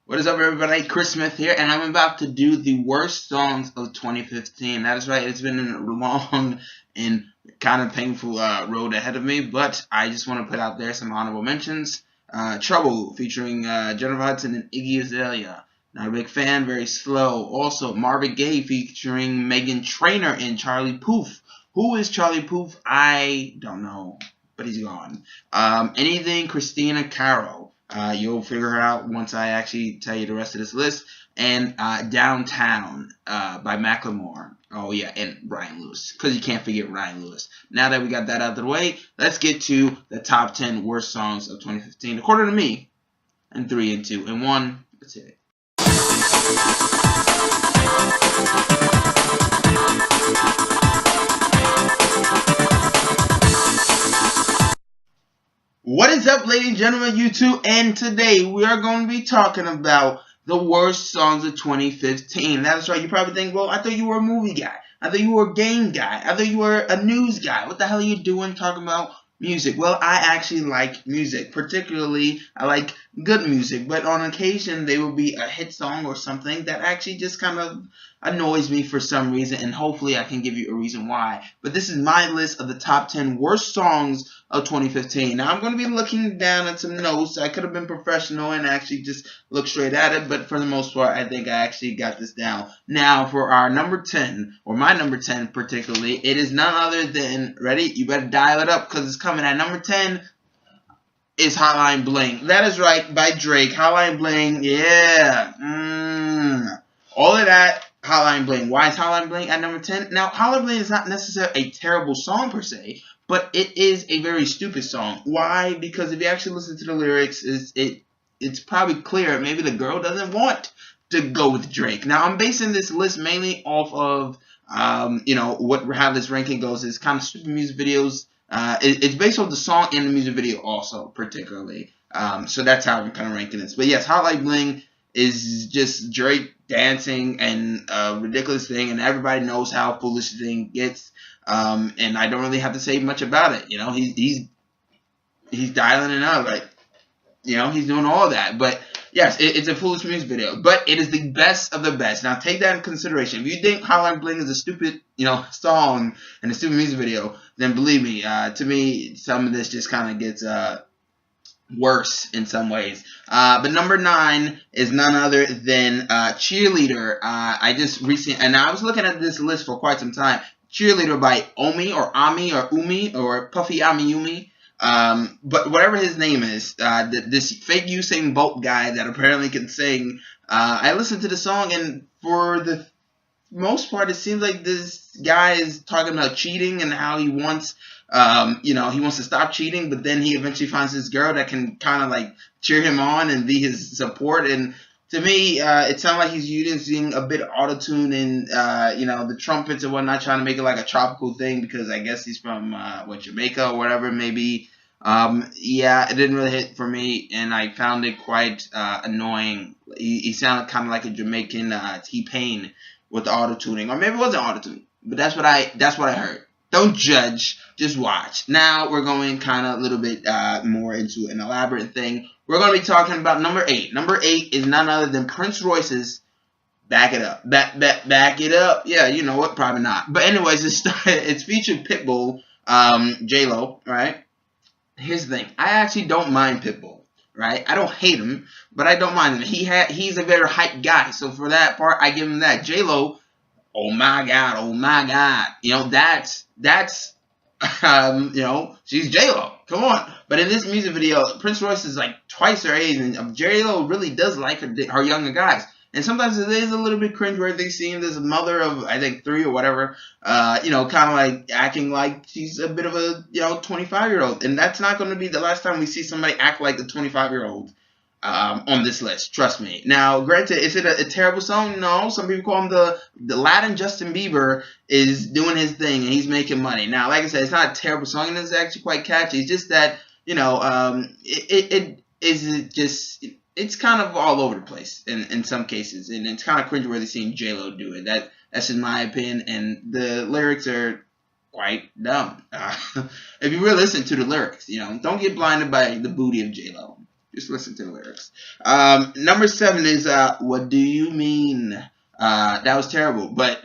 What is up, everybody? Chris Smith here, and I'm about to do the worst songs of 2015. That is right, it's been a long and kind of painful road ahead of me, but I just want to put out there some honorable mentions. Trouble, featuring Jennifer Hudson and Iggy Azalea. Not a big fan, very slow. Also, Marvin Gaye, featuring Meghan Trainor and Charlie Puth. Who is Charlie Puth? I don't know, but he's gone. Anything Christina Caro. You'll figure her out once I actually tell you the rest of this list. And Downtown by Macklemore. Oh, yeah, and Ryan Lewis, because you can't forget Ryan Lewis. Now that we got that out of the way, let's get to the top 10 worst songs of 2015, according to me. And 3 and 2 and 1. Let's hit it. What is up, ladies and gentlemen, YouTube? And today we are going to be talking about the worst songs of 2015. That is right. You probably think, well, I thought you were a movie guy. I thought you were a game guy. I thought you were a news guy. What the hell are you doing talking about music? Well, I actually like music. Particularly, I like good music. But on occasion, there will be a hit song or something that actually just kind of annoys me for some reason. And hopefully, I can give you a reason why. But this is my list of the top 10 worst songs of 2015. Now, I'm going to be looking down at some notes. I could have been professional and actually just look straight at it. But for the most part, I think I actually got this down. Now, for our number 10, or my number 10 particularly, it is none other than, ready? You better dial it up because it's coming at number 10 is Hotline Bling. That is right, by Drake. Hotline Bling, yeah. All of that, Hotline Bling. Why is Hotline Bling at number 10? Now, Hotline Bling is not necessarily a terrible song per se, but it is a very stupid song. Why? Because if you actually listen to the lyrics, it's probably clear maybe the girl doesn't want to go with Drake. Now, I'm basing this list mainly off of, how this ranking goes is kind of stupid music videos. It's based off the song and the music video also, particularly. So that's how I'm kind of ranking this. But yes, Hotline Bling is just Drake dancing and a ridiculous thing, and everybody knows how foolish the thing gets. And I don't really have to say much about it. You know, he's dialing it up, like, you know, he's doing all that. But yes, it's a foolish music video, but it is the best of the best. Now take that in consideration. If you think Hotline Bling is a stupid, song and a stupid music video, then believe me, to me, some of this just kind of gets worse in some ways. But number 9 is none other than Cheerleader. I just recently, and I was looking at this list for quite some time. Cheerleader by Omi or Ami or Umi or Puffy Amiyumi. But whatever his name is, this fake Usain Bolt guy that apparently can sing, I listened to the song, and for the most part, it seems like this guy is talking about cheating and how he wants, he wants to stop cheating, but then he eventually finds this girl that can kind of like cheer him on and be his support. And to me, it sounds like he's using a bit of auto-tune and, the trumpets and whatnot, trying to make it like a tropical thing because I guess he's from, Jamaica or whatever it may be. Yeah, it didn't really hit for me, and I found it quite annoying. He sounded kind of like a Jamaican T-Pain with the auto-tuning. Or maybe it wasn't auto-tuning, but that's what I heard. Don't judge, just watch. Now we're going kind of a little bit more into an elaborate thing. We're going to be talking about number 8. Number 8 is none other than Prince Royce's Back It Up. Back It Up. Yeah, you know what? Probably not. But anyways, it's featured Pitbull, J-Lo, right? Here's the thing. I actually don't mind Pitbull, right? I don't hate him, but I don't mind him. He's a very hype guy. So for that part, I give him that. J-Lo, oh my God. That's she's J-Lo. Come on. But in this music video, Prince Royce is like twice her age, and J-Lo really does like her younger guys. And sometimes it is a little bit cringeworthy seeing this mother of, I think, 3 or whatever, kind of like acting like she's a bit of a, 25-year-old. And that's not going to be the last time we see somebody act like a 25-year-old on this list. Trust me. Now, granted, is it a terrible song? No. Some people call him the Latin Justin Bieber is doing his thing and he's making money. Now, like I said, it's not a terrible song and it's actually quite catchy. It's just that, it's kind of all over the place in some cases, and it's kind of cringeworthy seeing J-Lo do it. That's just my opinion, and the lyrics are quite dumb. If you really listen to the lyrics, don't get blinded by the booty of J-Lo. Just listen to the lyrics. Number 7 is What Do You Mean? That was terrible, but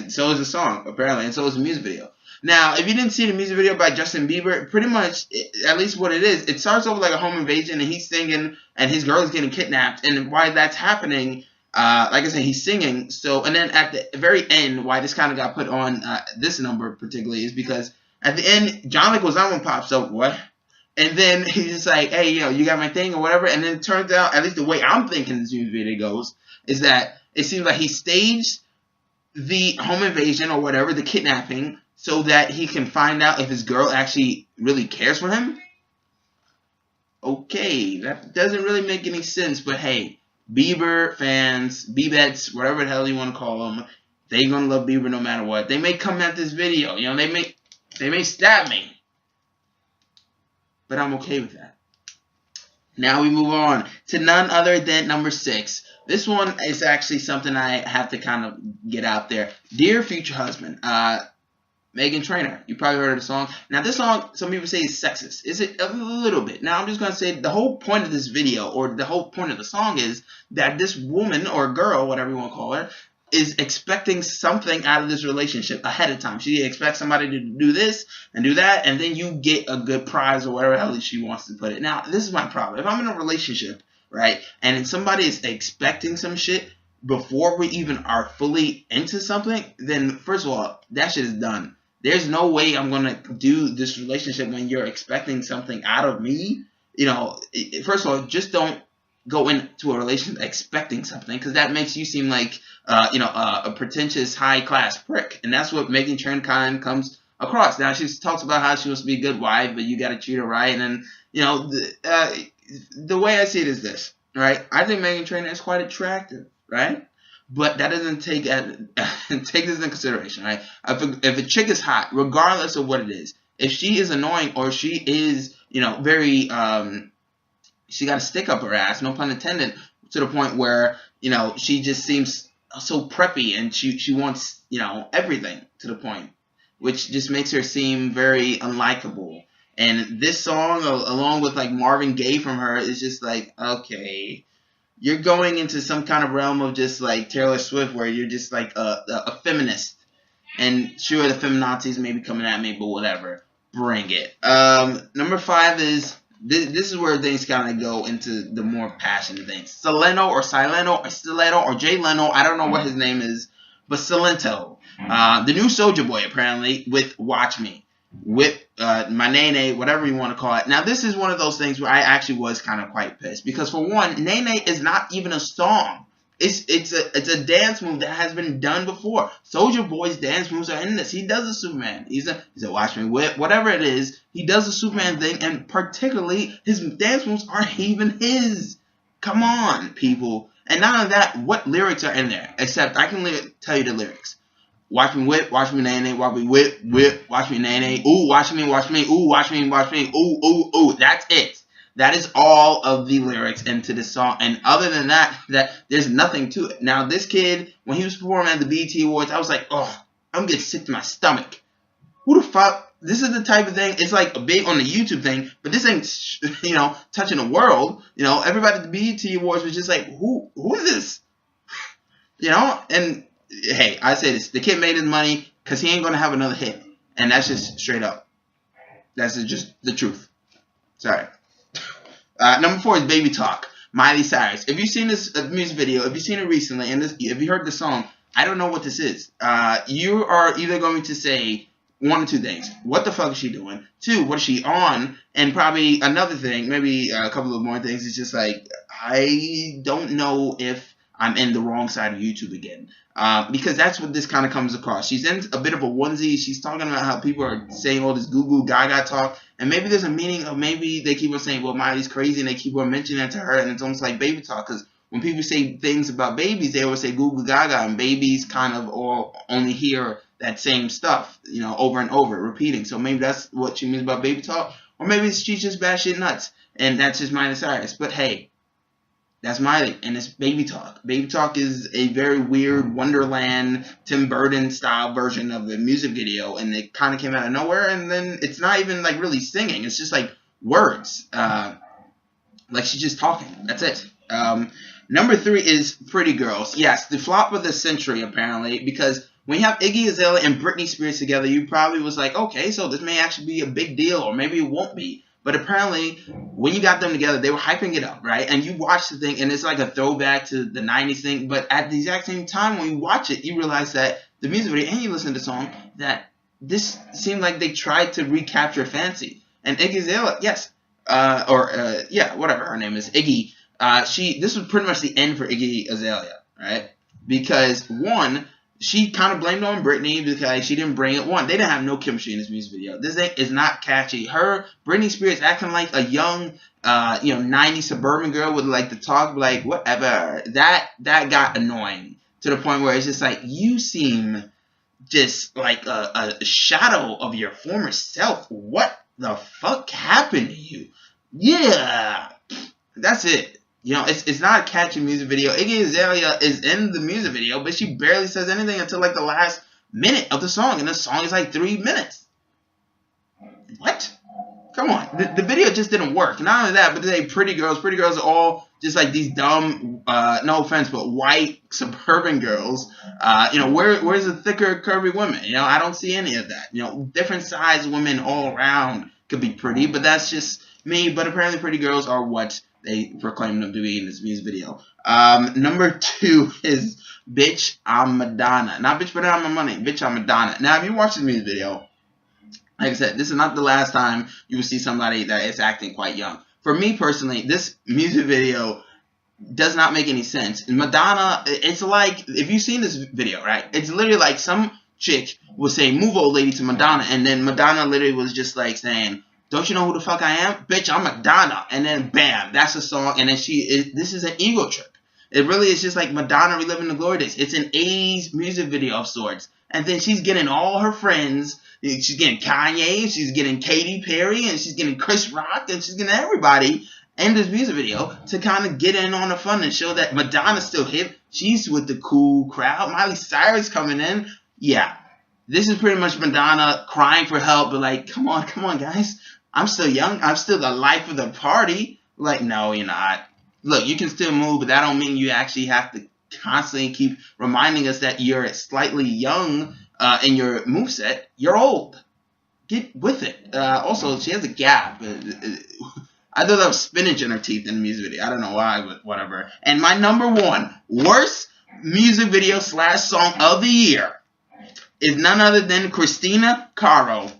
so is the song, apparently, and so is the music video. Now, if you didn't see the music video by Justin Bieber, pretty much, at least what it is, it starts off like a home invasion, and he's singing, and his girl is getting kidnapped, and why that's happening, like I said, he's singing, so, and then at the very end, why this kind of got put on this number particularly, is because at the end, John Leguizamo pops up, what? And then he's just like, hey, you got my thing or whatever, and then it turns out, at least the way I'm thinking this music video goes, is that it seems like he staged the home invasion or whatever, the kidnapping, so that he can find out if his girl actually really cares for him? Okay, that doesn't really make any sense, but hey, Bieber fans, Biebettes, whatever the hell you want to call them, they gonna love Bieber no matter what. They may come at this video, they may stab me, but I'm okay with that. Now we move on to none other than number 6. This one is actually something I have to kind of get out there. Dear Future Husband, Meghan Trainor. You probably heard of the song. Now this song, some people say is sexist. Is it? A little bit. Now I'm just going to say the whole point of this video, or the whole point of the song, is that this woman or girl, whatever you want to call her, is expecting something out of this relationship ahead of time. She expects somebody to do this and do that, and then you get a good prize or whatever the hell she wants to put it. Now, this is my problem. If I'm in a relationship, right, and somebody is expecting some shit before we even are fully into something, then first of all, that shit is done. There's no way I'm going to do this relationship when you're expecting something out of me. First of all, just don't go into a relationship expecting something, because that makes you seem like, a pretentious, high-class prick. And that's what Meghan Trainor kind of comes across. Now, she talks about how she wants to be a good wife, but you got to treat her right. And, the way I see it is this, right? I think Meghan Trainor is quite attractive, right? But that doesn't take this into consideration, right? If a chick is hot, regardless of what it is, if she is annoying or she is, very, she got a stick up her ass, no pun intended, to the point where, she just seems so preppy and she wants, everything to the point, which just makes her seem very unlikable. And this song, along with like Marvin Gaye from her, is just like, okay, you're going into some kind of realm of just like Taylor Swift, where you're just like a feminist. And sure, the feminazis may be coming at me, but whatever. Bring it. Number 5 is, this is where things kind of go into the more passionate things. Sileno or Stiletto or Jay Leno, I don't know what his name is, but Silento. The new Soulja Boy, apparently, with Watch Me. With my Nene, whatever you want to call it. Now, this is one of those things where I actually was kind of quite pissed, because for one, Nene is not even a song. It's a dance move that has been done before. Soulja Boy's dance moves are in this. He does a Superman. He's a Watch Me Whip, whatever it is. He does a Superman thing, and particularly his dance moves aren't even his. Come on, people. And not only that, what lyrics are in there? Except I can tell you the lyrics. Watch me whip, watch me nene, watch me whip, watch me nene, ooh, watch me, ooh, watch me, ooh, ooh, ooh. That's it. That is all of the lyrics into the song. And other than that, there's nothing to it. Now, this kid, when he was performing at the BET Awards, I was like, oh, I'm getting sick to my stomach. Who the fuck? This is the type of thing, it's like a big on the YouTube thing, but this ain't, touching the world. Everybody at the BET Awards was just like, who is this? And hey, I say this. The kid made his money because he ain't going to have another hit. And that's just straight up. That's just the truth. Sorry. Number 4 is Baby Talk. Miley Cyrus. If you've seen this music video, if you've seen it recently, and if you heard the song, I don't know what this is. You are either going to say one or two things. What the fuck is she doing? 2, what is she on? And probably another thing, maybe a couple of more things. It's just like, I don't know if I'm in the wrong side of YouTube again. Because that's what this kind of comes across. She's in a bit of a onesie. She's talking about how people are saying all this goo goo gaga talk. And maybe there's a meaning of, maybe they keep on saying, well, Miley's crazy, and they keep on mentioning that to her, and it's almost like baby talk. Because when people say things about babies, they always say goo goo gaga, and babies kind of all only hear that same stuff, over and over, repeating. So maybe that's what she means about baby talk. Or maybe she's just batshit nuts, and that's just Miley Cyrus. But hey, that's Miley, and it's Baby Talk. Baby Talk is a very weird Wonderland, Tim Burton style version of the music video, and it kind of came out of nowhere, and then it's not even like really singing. It's just like words. Like she's just talking. That's it. Number 3 is Pretty Girls. Yes, the flop of the century apparently, because when you have Iggy Azalea and Britney Spears together, you probably was like, okay, so this may actually be a big deal, or maybe it won't be. But apparently, when you got them together, they were hyping it up, right? And you watch the thing, and it's like a throwback to the 90s thing. But at the exact same time, when you watch it, you realize that the music video, and you listen to the song, that this seemed like they tried to recapture fancy. And Iggy Azalea, yes, yeah, whatever her name is, Iggy. This was pretty much the end for Iggy Azalea, right? Because one, she kind of blamed on Britney because she didn't bring it. One, they didn't have no chemistry in this music video. This thing is not catchy. Britney Spears acting like a young, 90s suburban girl with like the talk, like whatever. That got annoying to the point where it's just like, you seem just like a shadow of your former self. What the fuck happened to you? Yeah, that's it. It's not a catchy music video. Iggy Azalea is in the music video, but she barely says anything until like the last minute of the song, and the song is like 3 minutes. What? Come on. The video just didn't work. Not only that, but they pretty girls. Pretty girls are all just like these dumb, no offense, but white suburban girls. Where's the thicker, curvy women? I don't see any of that. Different size women all around could be pretty, but that's just me. But apparently pretty girls are what they proclaim them to be in this music video. Number 2 is Bitch, I'm Madonna. Not Bitch, but I'm my money. Bitch, I'm Madonna. Now, if you watch this music video, like I said, this is not the last time you will see somebody that is acting quite young. For me personally, this music video does not make any sense. Madonna, it's like, if you've seen this video, right? It's literally like some chick will say, "Move, old lady," to Madonna, and then Madonna literally was just like saying, "Don't you know who the fuck I am? Bitch, I'm Madonna." And then bam, that's a song. And then this is an ego trip. It really is just like Madonna reliving the glory days. It's an 80s music video of sorts. And then she's getting all her friends. She's getting Kanye, she's getting Katy Perry, and she's getting Chris Rock, and she's getting everybody in this music video to kind of get in on the fun and show that Madonna's still hip. She's with the cool crowd. Miley Cyrus coming in. Yeah, this is pretty much Madonna crying for help, but like, come on, guys. I'm still young. I'm still the life of the party. Like, no, you're not. Look, you can still move, but that don't mean you actually have to constantly keep reminding us that you're slightly young in your moveset. You're old. Get with it. Also, she has a gap. I thought that was spinach in her teeth in the music video. I don't know why, but whatever. And my number 1 worst music video / song of the year is none other than Christina Caro,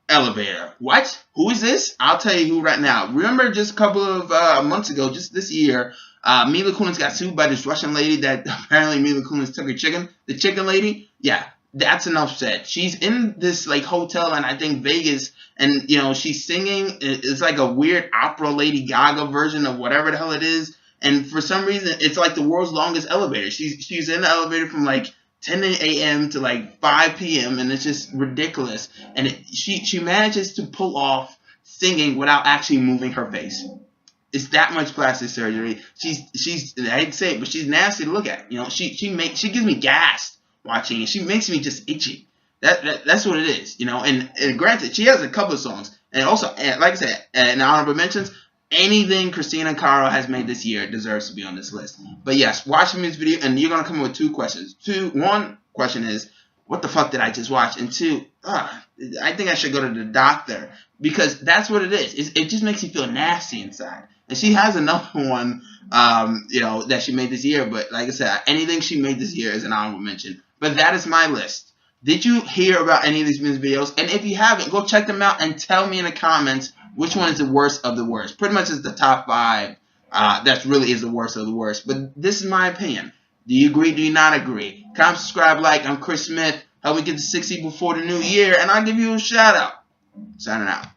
Elevator. What? Who is this? I'll tell you who right now. Remember just a couple of months ago, just this year, Mila Kunis got sued by this Russian lady that apparently Mila Kunis took her chicken. The chicken lady? Yeah, that's enough said. She's in this like hotel in I think Vegas, and she's singing. It's like a weird opera Lady Gaga version of whatever the hell it is. And for some reason, it's like the world's longest elevator. She's in the elevator from like 10 a.m. to like 5 p.m. and it's just ridiculous. And she manages to pull off singing without actually moving her face. It's that much plastic surgery. She's I hate to say it, but she's nasty to look at. She gives me gas watching it. She makes me just itchy. That's what it is. And granted, she has a couple of songs. And also, like I said, in honorable mentions, anything Christina Caro has made this year deserves to be on this list. But yes, watch the music video, and you're going to come up with 2 questions. One question is, what the fuck did I just watch? And 2, I think I should go to the doctor. Because that's what it is. It just makes you feel nasty inside. And she has another one, that she made this year. But like I said, anything she made this year is an honorable mention. But that is my list. Did you hear about any of these music videos? And if you haven't, go check them out and tell me in the comments which one is the worst of the worst. Pretty much it's the top 5. That really is the worst of the worst. But this is my opinion. Do you agree? Do you not agree? Comment, subscribe, like. I'm Chris Smith. Help me get to 60 before the new year. And I'll give you a shout out. Signing out.